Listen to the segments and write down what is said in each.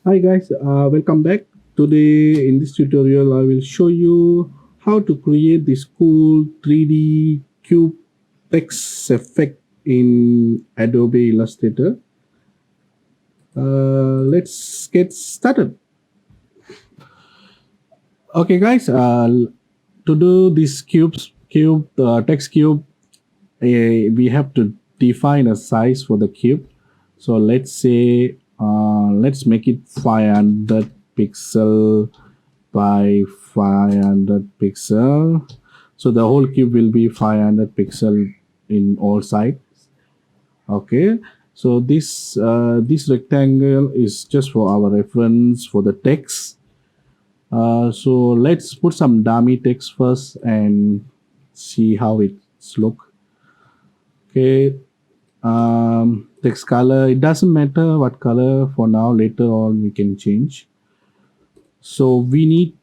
Hi guys, welcome back. Today in this tutorial I will show you how to create this cool 3D cube text effect in Adobe Illustrator. Let's get started. Okay guys, to do this cube text cube, we have to define a size for the cube. So let's say let's make it 500 pixel by 500 pixel. So the whole cube will be 500 pixel in all sides. Okay. So this rectangle is just for our reference for the text. So let's put some dummy text first and see how it's look. Okay. Text color, it doesn't matter what color for now. Later on we can change. So we need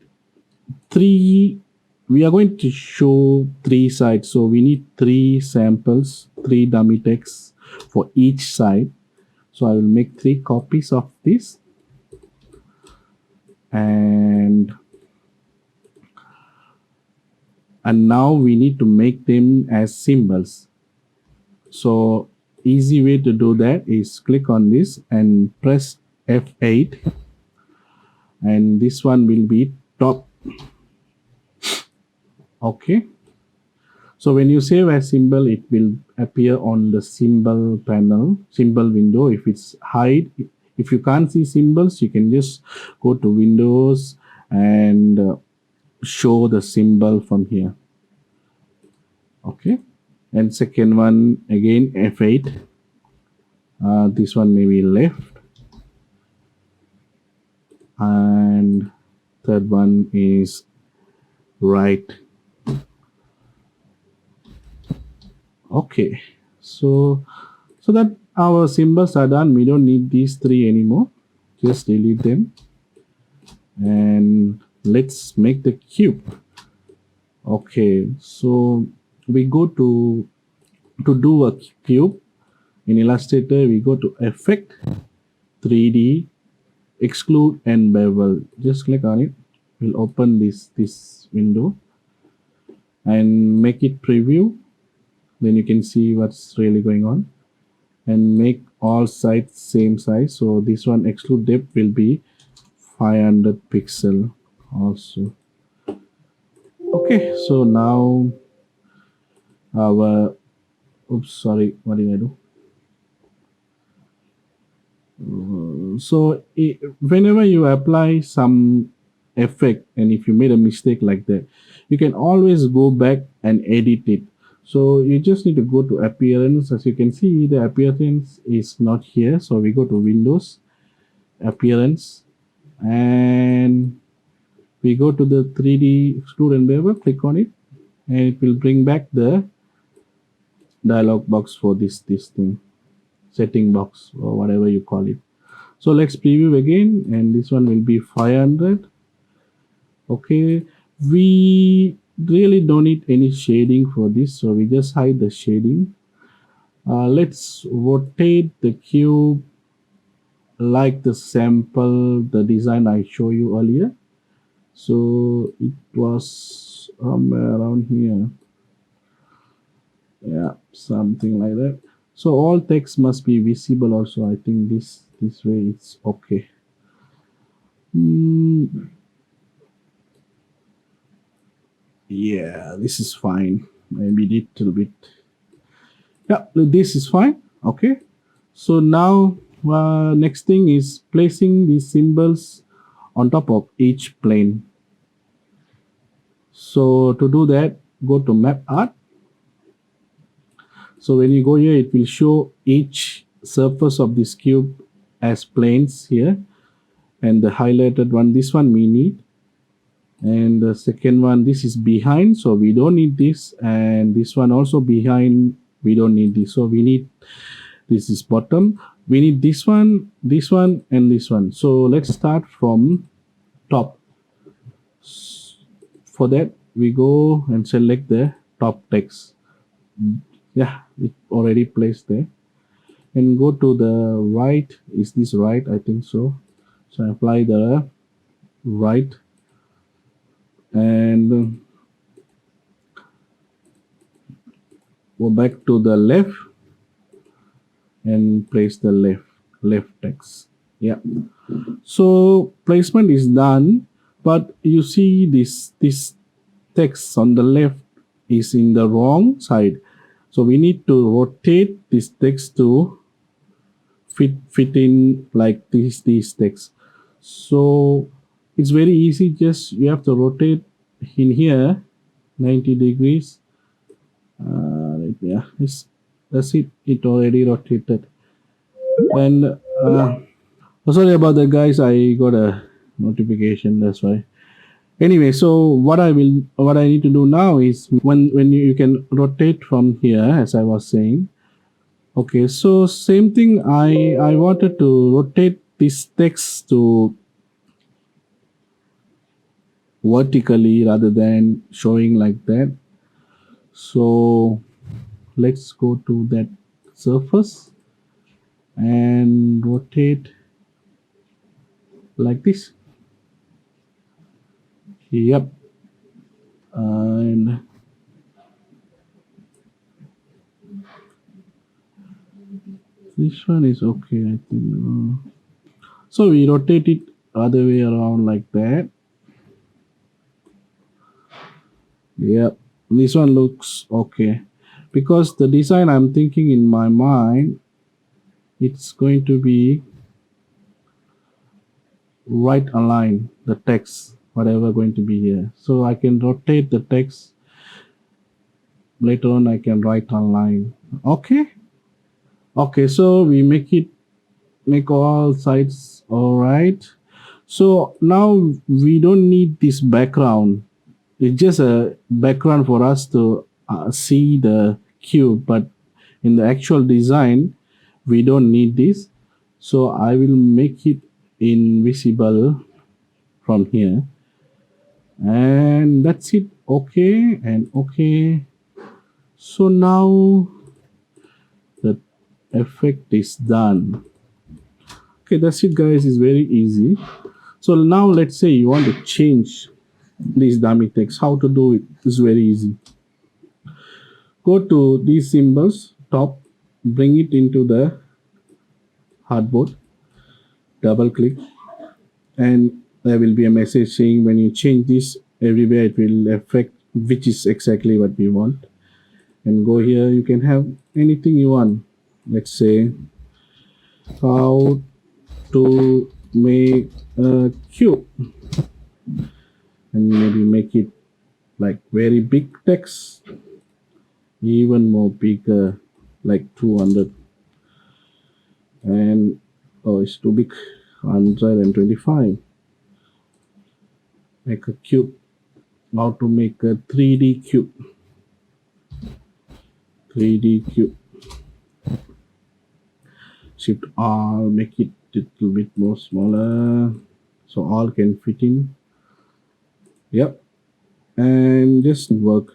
three, we are going to show three sides, so we need three samples, three dummy texts for each side. So I will make three copies of this, and now we need to make them as symbols. So easy way to do that is click on this and press F8, and this one will be top. Okay. So when you save as symbol, it will appear on the symbol panel, symbol window. If it's hide, if you can't see symbols, you can just go to Windows and show the symbol from here. Okay. And second one again F8. This one may be left, and third one is right. Okay, so that our symbols are done, we don't need these three anymore. Just delete them, and let's make the cube. Okay, so we go to do a cube in Illustrator. We go to Effect, 3D, Exclude and Bevel. Just click on it. We'll open this window and make it preview. Then you can see what's really going on, and make all sides same size. So this one exclude depth will be 500 pixel also. Okay, so now our, oops, sorry, what did I do? So whenever you apply some effect, and if you made a mistake like that, you can always go back and edit it. So you just need to go to appearance. As you can see, the appearance is not here, so we go to Windows, appearance, and we go to the 3D extrude and bevel, click on it, and it will bring back the dialog box for this thing, setting box or whatever you call it. So let's preview again, and this one will be 500. Okay, we really don't need any shading for this, so we just hide the shading. Let's rotate the cube like the sample, the design I showed you earlier. So it was somewhere around here. Yeah, something like that. So all text must be visible also. I think this way it's okay. Yeah, this is fine. Maybe little bit. Yeah, this is fine. Okay. So now next thing is placing these symbols on top of each plane. So to do that, go to Map Art. So when you go here, it will show each surface of this cube as planes here, and the highlighted one, this one we need, and the second one, this is behind, so we don't need this, and this one also behind, we don't need this. So we need, this is bottom, we need this one, and this one. So let's start from top. For that, we go and select the top text. Yeah, it already placed there. And go to the right. Is this right? I think so. So apply the right and go back to the left and place the left text. Yeah. So placement is done, but you see this text on the left is in the wrong side. So we need to rotate this text to fit in like these text. So it's very easy. Just you have to rotate in here 90 degrees. Right, yeah, that's it. It already rotated. And oh, sorry about that, guys. I got a notification. That's why. Anyway, so what I need to do now is when you can rotate from here, as I was saying. Okay, so same thing. I wanted to rotate this text to vertically rather than showing like that. So let's go to that surface and rotate like this. Yep. And this one is okay, I think. So we rotate it other way around like that. Yep. This one looks okay. Because the design I'm thinking in my mind, it's going to be right align the text, whatever going to be here. So I can rotate the text. Later on, I can right align. Okay. Okay. So we make all sides all right. So now we don't need this background. It's just a background for us to see the cube, but in the actual design, we don't need this. So I will make it invisible from here, and that's it. Okay and okay. So now the effect is done. Okay, that's it, guys. It's very easy. So now let's say you want to change these dummy text. How to do it is very easy. Go to these symbols top, bring it into the hardboard, double click, and there will be a message saying when you change this everywhere it will affect, which is exactly what we want. And go here, you can have anything you want. Let's say how to make a cube, and maybe make it like very big text, even more bigger, like 200. And oh, it's too big, 125. Make a cube. How to make a 3D cube. 3D cube. Shift R, make it a little bit more smaller so all can fit in. Yep. And just work.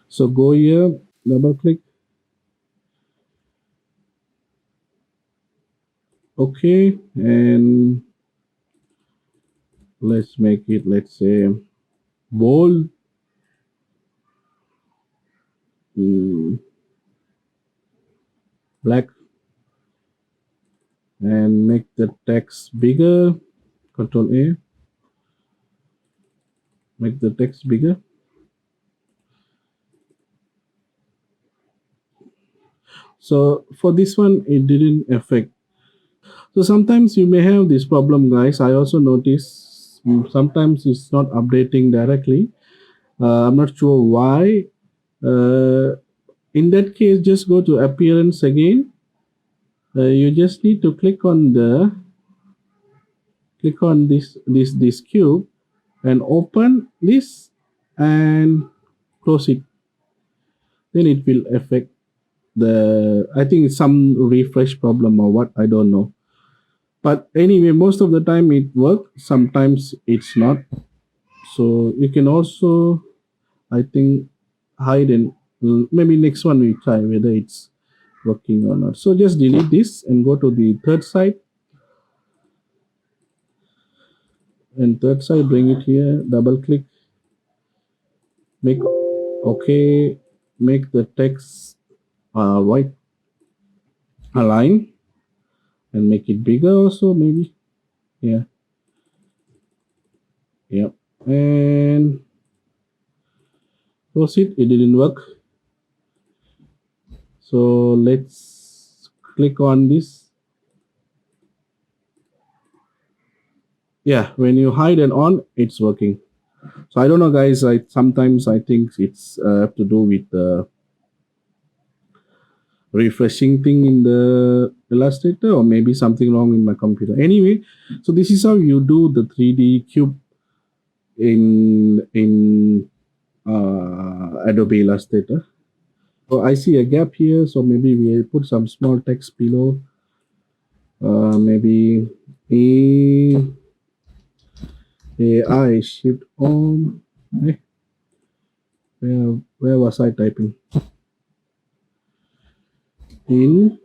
So go here, double click. Okay. And let's make it, let's say, bold. Black. And make the text bigger. Control A. Make the text bigger. So for this one, it didn't affect. So sometimes you may have this problem, guys. I also notice sometimes it's not updating directly. I'm not sure why. Uh, in that case, just go to appearance again. You just need to click on this cube and open this and close it. Then it will affect the. I think it's some refresh problem or what, I don't know. But anyway, most of the time it works. Sometimes it's not. So you can also, I think, hide and maybe next one we try whether it's working or not. So just delete this and go to the third side. and third side, bring it here, double click, make okay, make the text white align and make it bigger also maybe. Yeah, yeah, and proceed. It didn't work, so let's click on this. Yeah, when you hide and on, it's working. So I don't know, guys. I sometimes I think it's have to do with the refreshing thing in the Illustrator, or maybe something wrong in my computer. Anyway, so this is how you do the 3D cube in Adobe Illustrator. So I see a gap here, so maybe we put some small text below. Maybe A AI shift on. Eh, where was I typing? In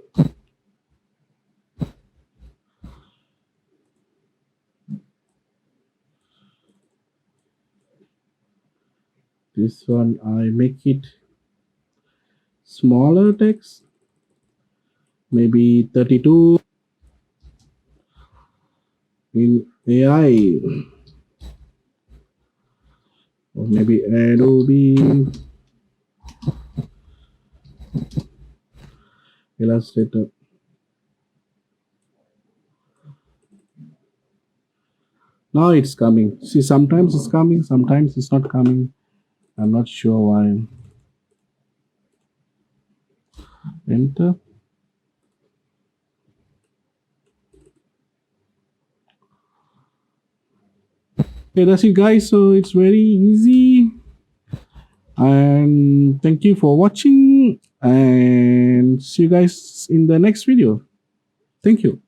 this one, I make it smaller text, maybe 32 in AI, or maybe Adobe Illustrator. Now it's coming. See, sometimes it's coming, sometimes it's not coming. I'm not sure why. Enter. Okay, that's it, guys. So it's very easy. And thank you for watching. And see you guys in the next video. Thank you.